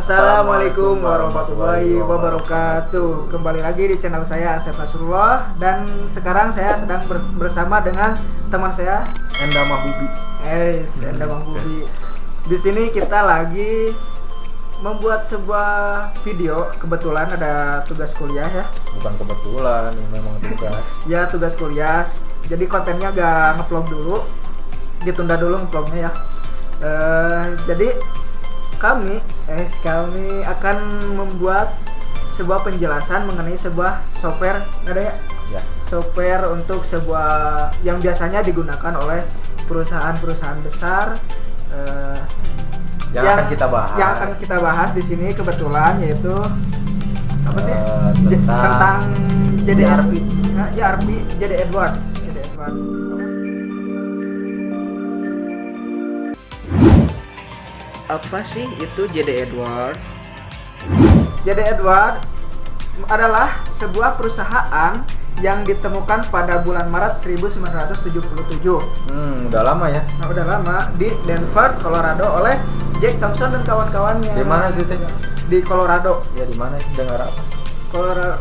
Assalamualaikum warahmatullahi wabarakatuh. Kembali lagi di channel saya Asep Nasrullah. Dan sekarang saya sedang bersama dengan teman saya Enda Mahbubi. Enda Mahbubi. Di sini kita lagi membuat sebuah video. Kebetulan ada tugas kuliah ya. Bukan kebetulan, ini memang tugas. Ya, tugas kuliah. Jadi kontennya agak nge-vlog dulu. Ditunda dulu nge-vlognya ya. Jadi kami akan membuat sebuah penjelasan mengenai sebuah software, ada ya? Software untuk sebuah yang biasanya digunakan oleh perusahaan-perusahaan besar yang akan kita bahas. Yang akan kita bahas di sini kebetulan yaitu apa sih? Tentang JD-EDWARD. JD-EDWARD. Apa sih itu JD-EDWARD? JD-EDWARD adalah sebuah perusahaan yang ditemukan pada bulan Maret 1977. Udah lama ya? Nah, udah lama di Denver, Colorado oleh Jack Thompson dan kawan-kawannya. Di mana itu? Di Colorado. Ya di mana? Dengar apa? Colorado,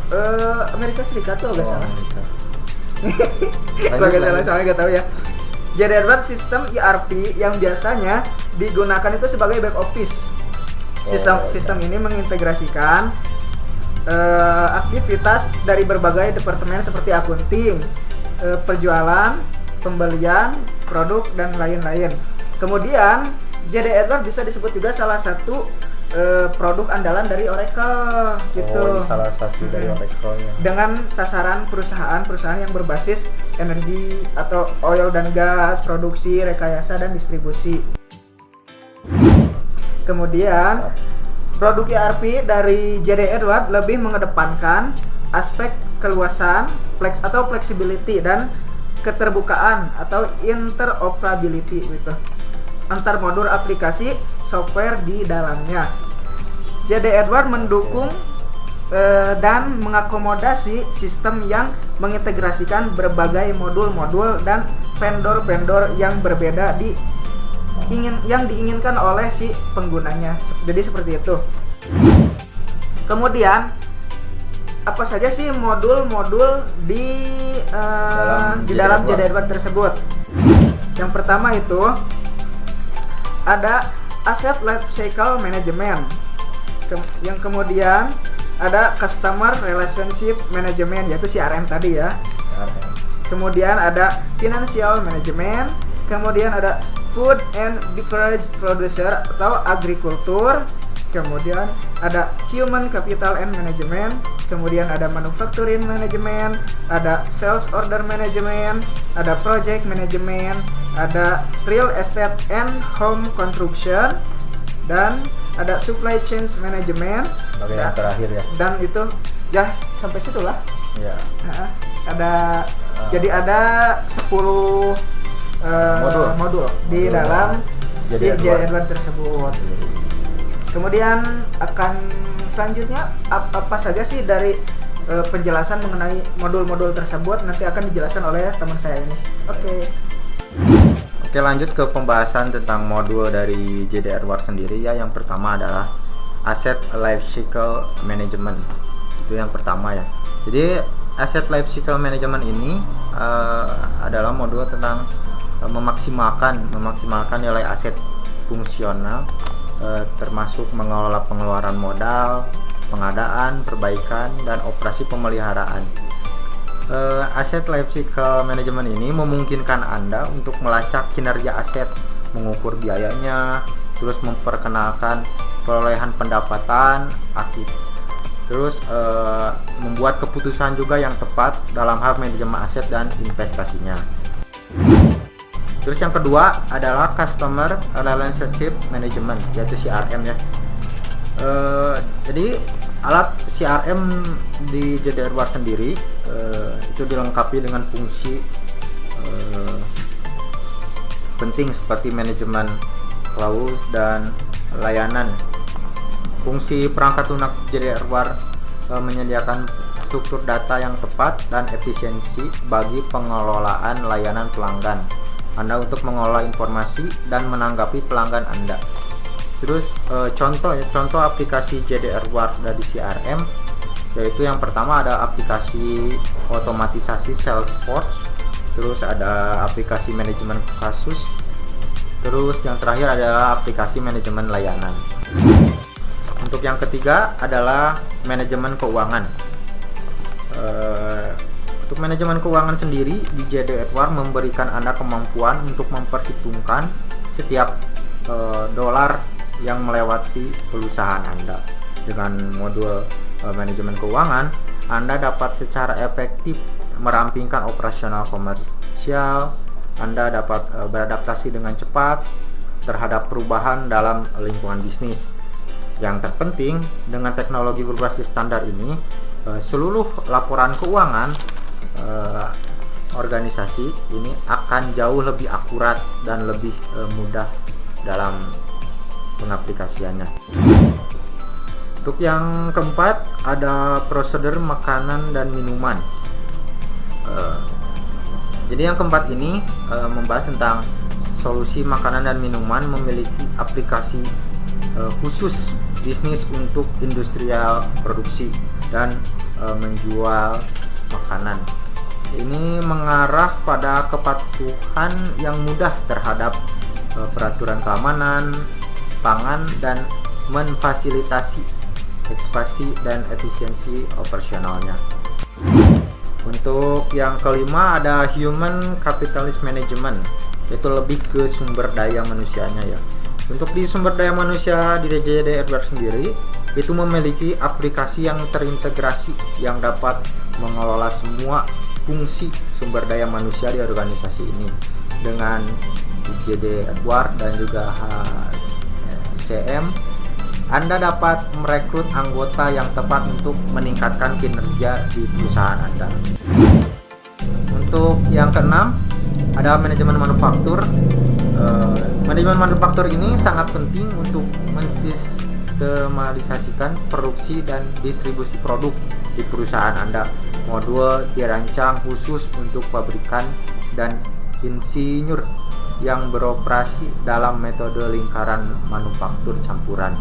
Amerika Serikat tuh nggak salah. Kalau nggak salah nggak tahu ya. JD-EDWARD sistem ERP yang biasanya digunakan itu sebagai back office. Sistem ini mengintegrasikan aktivitas dari berbagai departemen seperti akunting, penjualan, pembelian, produk dan lain-lain. Kemudian JD-EDWARD bisa disebut juga salah satu produk andalan dari Oracle gitu. Salah satu dari Oracle ya. Dengan sasaran perusahaan-perusahaan yang berbasis energi atau oil dan gas, produksi, rekayasa dan distribusi. Kemudian produk ERP dari JD-EDWARD lebih mengedepankan aspek keluasan, flexibility dan keterbukaan atau interoperability gitu antar modul aplikasi software di dalamnya. JD-EDWARD mendukung dan mengakomodasi sistem yang mengintegrasikan berbagai modul-modul dan vendor-vendor yang berbeda yang diinginkan oleh si penggunanya. Jadi seperti itu. Kemudian apa saja sih modul-modul di dalam JD-EDWARD tersebut? Yang pertama itu ada Asset Lifecycle Management. Yang kemudian ada Customer Relationship Management, yaitu CRM tadi ya. Kemudian ada Financial Management. Kemudian ada Food and Beverage Producer atau Agrikultur. Kemudian ada Human Capital and Management. Kemudian ada Manufacturing Management, ada Sales Order Management, ada Project Management, ada Real Estate and Home Construction, dan ada Supply Chain Management. Bagian terakhir ya. Dan itu ya sampai situ lah. Ya. Jadi ada 10 modul di dalam JD-EDWARD tersebut. Kemudian akan selanjutnya apa saja sih dari penjelasan mengenai modul-modul tersebut nanti akan dijelaskan oleh teman saya ini. Oke, lanjut ke pembahasan tentang modul dari JD-EDWARD sendiri ya. Yang pertama adalah Asset Lifecycle Management. Itu yang pertama ya. Jadi Asset Lifecycle Management ini adalah modul tentang memaksimalkan nilai aset fungsional, termasuk mengelola pengeluaran modal, pengadaan, perbaikan, dan operasi pemeliharaan. Asset Lifecycle Management ini memungkinkan Anda untuk melacak kinerja aset, mengukur biayanya, terus memperkenalkan perolehan pendapatan, terus membuat keputusan juga yang tepat dalam hal manajemen aset dan investasinya. Terus yang kedua adalah Customer Relationship Management, yaitu CRM ya. Jadi alat CRM di JD-EDWARD sendiri itu dilengkapi dengan fungsi penting seperti manajemen klaus dan layanan. Fungsi perangkat lunak JD-EDWARD menyediakan struktur data yang tepat dan efisiensi bagi pengelolaan layanan pelanggan Anda untuk mengolah informasi dan menanggapi pelanggan Anda. Terus contoh aplikasi JDR War dari CRM, yaitu yang pertama ada aplikasi otomatisasi Salesforce, terus ada aplikasi manajemen kasus, terus yang terakhir adalah aplikasi manajemen layanan. Untuk yang ketiga adalah manajemen keuangan. Untuk manajemen keuangan sendiri di JD Edward memberikan Anda kemampuan untuk memperhitungkan setiap dolar yang melewati perusahaan Anda. Dengan modul manajemen keuangan, Anda dapat secara efektif merampingkan operasional komersial. Anda dapat beradaptasi dengan cepat terhadap perubahan dalam lingkungan bisnis. Yang terpenting, dengan teknologi berbasis standar ini, seluruh laporan keuangan organisasi ini akan jauh lebih akurat dan lebih mudah dalam pengaplikasiannya. Untuk yang keempat ada prosedur makanan dan minuman. Jadi yang keempat ini membahas tentang solusi makanan dan minuman memiliki aplikasi khusus bisnis untuk industrial produksi dan menjual makanan. Ini mengarah pada kepatuhan yang mudah terhadap peraturan keamanan pangan dan memfasilitasi ekspansi dan efisiensi operasionalnya. Untuk yang kelima ada human capitalist management, yaitu lebih ke sumber daya manusianya ya. Untuk di sumber daya manusia di JD Edward sendiri itu memiliki aplikasi yang terintegrasi yang dapat mengelola semua fungsi sumber daya manusia di organisasi ini. Dengan JD Edward dan juga HCM, Anda dapat merekrut anggota yang tepat untuk meningkatkan kinerja di perusahaan Anda. Untuk yang keenam ada manajemen manufaktur. Manajemen manufaktur ini sangat penting untuk mensistemalisasikan produksi dan distribusi produk di perusahaan Anda. Modul dirancang khusus untuk pabrikan dan insinyur yang beroperasi dalam metode lingkaran manufaktur campuran.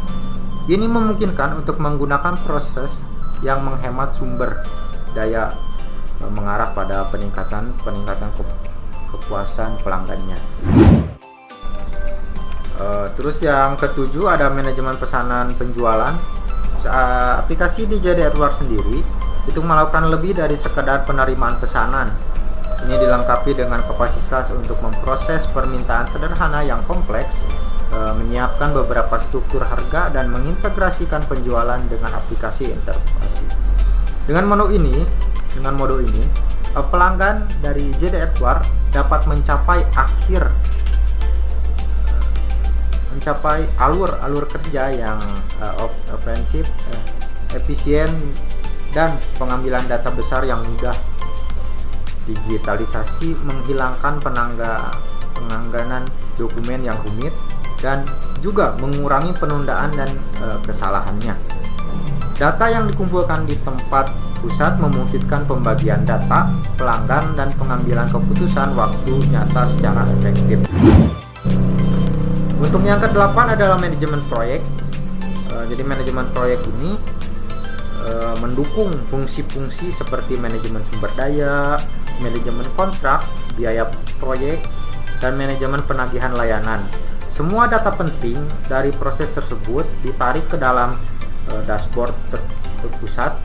Ini memungkinkan untuk menggunakan proses yang menghemat sumber daya mengarah pada peningkatan kepuasan pelanggannya. Terus yang ketujuh ada manajemen pesanan penjualan. Aplikasi di JD Edward sendiri itu melakukan lebih dari sekedar penerimaan pesanan. Ini dilengkapi dengan kapasitas untuk memproses permintaan sederhana yang kompleks, menyiapkan beberapa struktur harga dan mengintegrasikan penjualan dengan aplikasi interpretasi. Dengan mode ini, pelanggan dari JD Edward dapat mencapai alur kerja yang ofensif, efisien, dan pengambilan data besar yang mudah. Digitalisasi menghilangkan penganggaran dokumen yang rumit dan juga mengurangi penundaan dan kesalahannya. Data yang dikumpulkan di tempat pusat memungkinkan pembagian data pelanggan dan pengambilan keputusan waktu nyata secara efektif. Untuk yang ke-8 adalah manajemen proyek. Jadi manajemen proyek ini mendukung fungsi-fungsi seperti manajemen sumber daya, manajemen kontrak, biaya proyek, dan manajemen penagihan layanan. Semua data penting dari proses tersebut ditarik ke dalam dashboard terpusat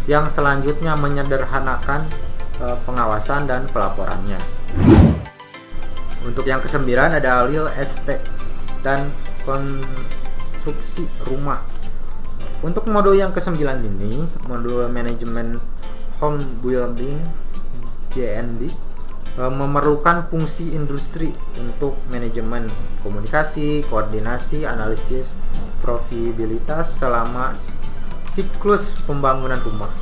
yang selanjutnya menyederhanakan pengawasan dan pelaporannya. Untuk yang ke-9 ada real estate dan konstruksi rumah. Untuk modul yang ke-9 ini, modul manajemen home building JNB, memerlukan fungsi industri untuk manajemen komunikasi, koordinasi, analisis profitabilitas selama siklus pembangunan rumah.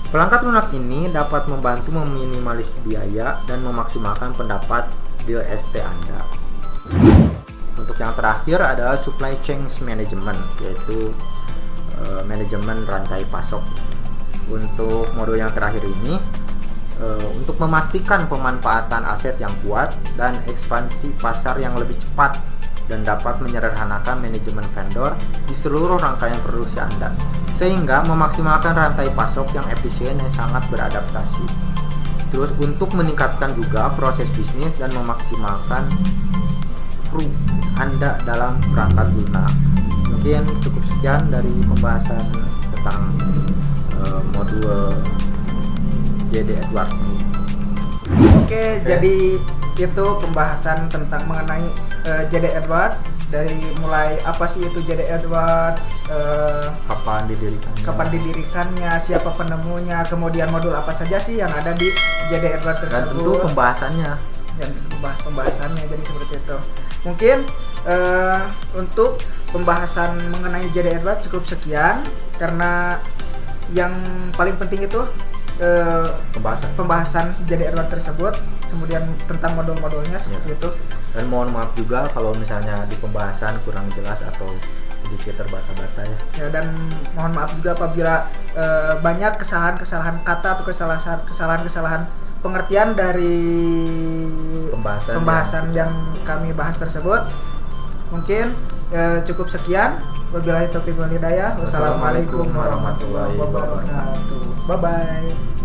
Perangkat lunak ini dapat membantu meminimalisir biaya dan memaksimalkan pendapat real estate Anda. Untuk yang terakhir adalah supply chain management, yaitu manajemen rantai pasok. Untuk modul yang terakhir ini untuk memastikan pemanfaatan aset yang kuat dan ekspansi pasar yang lebih cepat dan dapat menyederhanakan manajemen vendor di seluruh rangkaian produksi Anda, sehingga memaksimalkan rantai pasok yang efisien dan sangat beradaptasi. Terus untuk meningkatkan juga proses bisnis dan memaksimalkan Anda dalam perangkat lunak. Mungkin cukup sekian dari pembahasan tentang modul JD Edwards ini. Oke, jadi itu pembahasan tentang mengenai JD Edwards, dari mulai apa sih itu JD Edwards, kapan didirikannya, siapa penemunya, kemudian modul apa saja sih yang ada di JD Edwards tersebut, dan tentu pembahasannya jadi seperti itu. Mungkin untuk pembahasan mengenai JD Edwards cukup sekian, karena yang paling penting itu pembahasan JD Edwards tersebut, kemudian tentang modul-modulnya seperti itu. Dan mohon maaf juga kalau misalnya di pembahasan kurang jelas atau sedikit terbata-bata ya. Dan mohon maaf juga apabila banyak kesalahan-kesalahan kata atau kesalahan-kesalahan pengertian dari pembahasan yang kami bahas tersebut. Mungkin cukup sekian. Wabillahi taufiq wal hidayah. Wassalamualaikum warahmatullahi wabarakatuh. Bye bye.